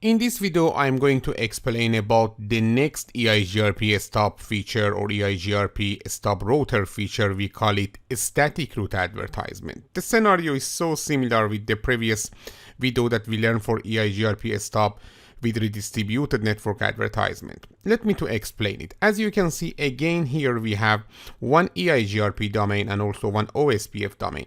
In this video, I'm going to explain about the next EIGRP stub feature or EIGRP stub router feature. We call it static route advertisement. The scenario is so similar with the previous video that we learned for EIGRP stub with redistributed network advertisement. Let me to explain it. As you can see, again here we have one EIGRP domain and also one OSPF domain.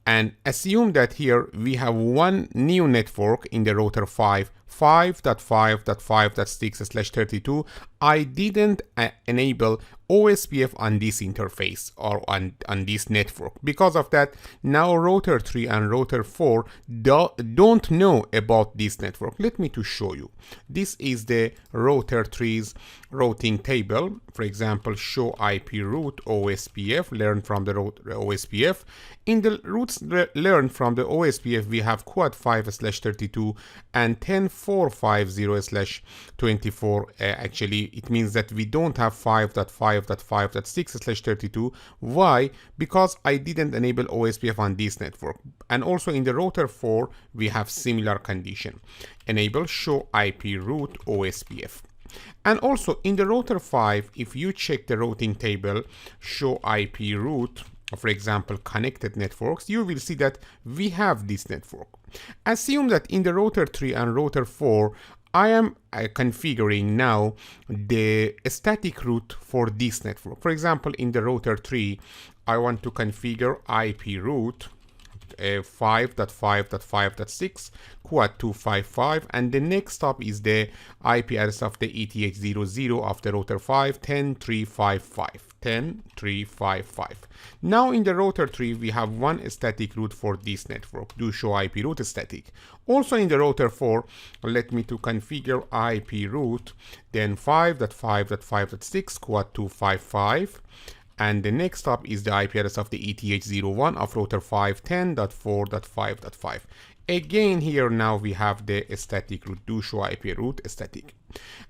And assume that here we have one new network in the router 5.5.5.5.6/32. I didn't enable OSPF on this interface or on this network. Because of that, now router 3 and router 4 don't know about this network. Let me to show you. This is the router 3's routing table. For example, show IP route OSPF, learn from the OSPF. In the routes learned from the OSPF, we have quad 5/32 and 10.450/24. Actually, it means that we don't have 5.5.5.6/32. Why? Because I didn't enable OSPF on this network. And also in the router 4, we have similar condition. Enable show IP route OSPF. And also in the router 5, if you check the routing table, show IP route, for example, connected networks, you will see that we have this network. Assume that in the router 3 and router 4, I am configuring now the static route for this network. For example, in the router 3, I want to configure IP route 5.5.5.6 quad 255, and the next stop is the IP address of the ETH00 of the router 5, 10.355. Now in the router 3, we have one static route for this network. Do show IP route static. Also in the router 4, let me to configure IP route, then 5.5.5.6 quad 255. And the next stop is the IP address of the ETH01 of router 5, 10.4.5.5. Again, here now we have the static route. Do show IP route static.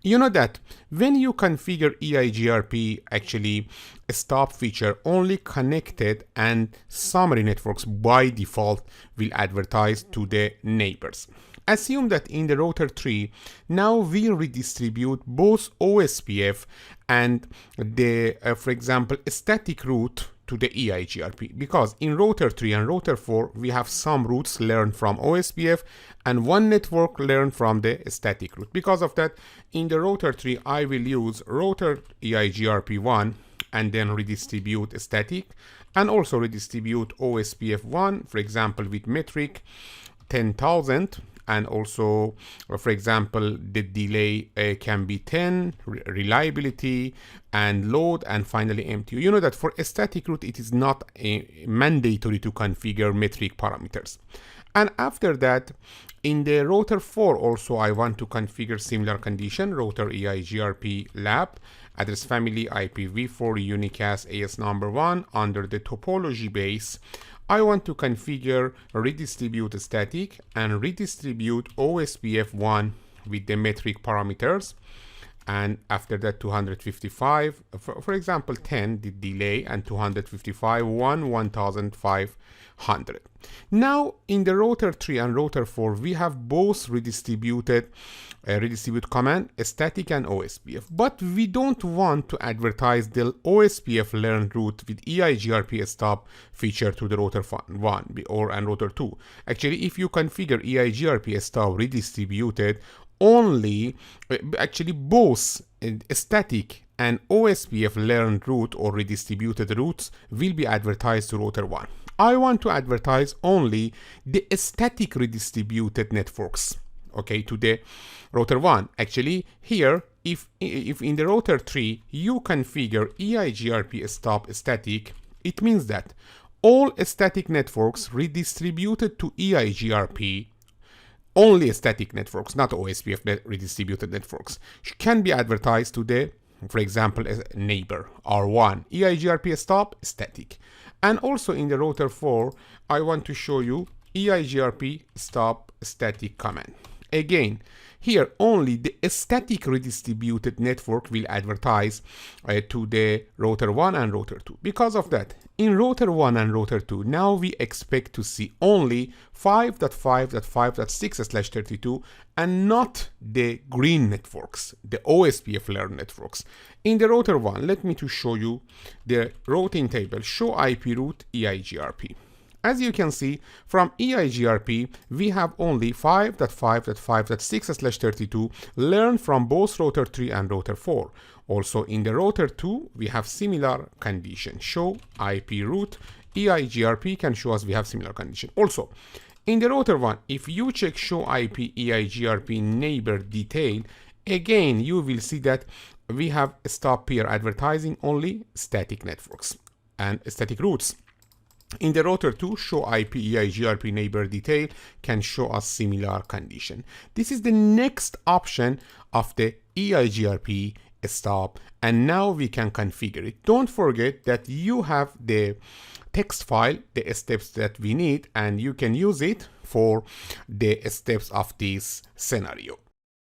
You know that when you configure EIGRP, actually a stop feature, only connected and summary networks by default will advertise to the neighbors. Assume that in the router 3, now we redistribute both OSPF and the, for example, static route to the EIGRP, because in router 3 and router 4, we have some routes learned from OSPF and one network learned from the static route. Because of that, in the router 3, I will use router EIGRP1 and then redistribute static and also redistribute OSPF1, for example, with metric 10,000. And also, for example, the delay can be 10, reliability, and load, and finally MTU. You know that for a static route, it is not mandatory to configure metric parameters. And after that, in the router 4 also, I want to configure similar condition, router EIGRP lab, address family IPv4 unicast AS number 1 under the topology base. I want to configure redistribute static and redistribute OSPF1 with the metric parameters. And after that, 255, for example, 10, the delay, and 255, 1,500. Now, in the router 3 and router 4, we have both redistribute command, static and OSPF. But we don't want to advertise the OSPF learned route with EIGRP stub feature to the router 1 and router 2. Actually, if you configure EIGRP stub redistributed, only actually both static and OSPF learned route or redistributed routes will be advertised to router 1. I want to advertise only the static redistributed networks, okay, to the router 1. Actually, here, if in the router 3 you configure EIGRP stub static, it means that all static networks redistributed to EIGRP, only static networks, not OSPF redistributed networks, can be advertised to the, for example, neighbor R1, EIGRP stub static. And also in the router 4, I want to show you EIGRP stub static command. Again, Here, only the static redistributed network will advertise to the router 1 and router 2. Because of that, in router 1 and router 2, now we expect to see only 5.5.5.6/32 and not the green networks, the OSPF layer networks. In the router 1, let me to show you the routing table, show IP route EIGRP. As you can see, from EIGRP, we have only 5.5.5.6/32 learned from both router 3 and router 4. Also, in the router 2, we have similar condition. Show IP route EIGRP can show us we have similar condition. Also, in the router 1, if you check show IP EIGRP neighbor detail, again, you will see that we have stop here advertising only static networks and static routes. In the router 2, show IP EIGRP neighbor detail can show us similar condition. This is the next option of the EIGRP stub, and now we can configure it. Don't forget that you have the text file, the steps that we need, and you can use it for the steps of this scenario.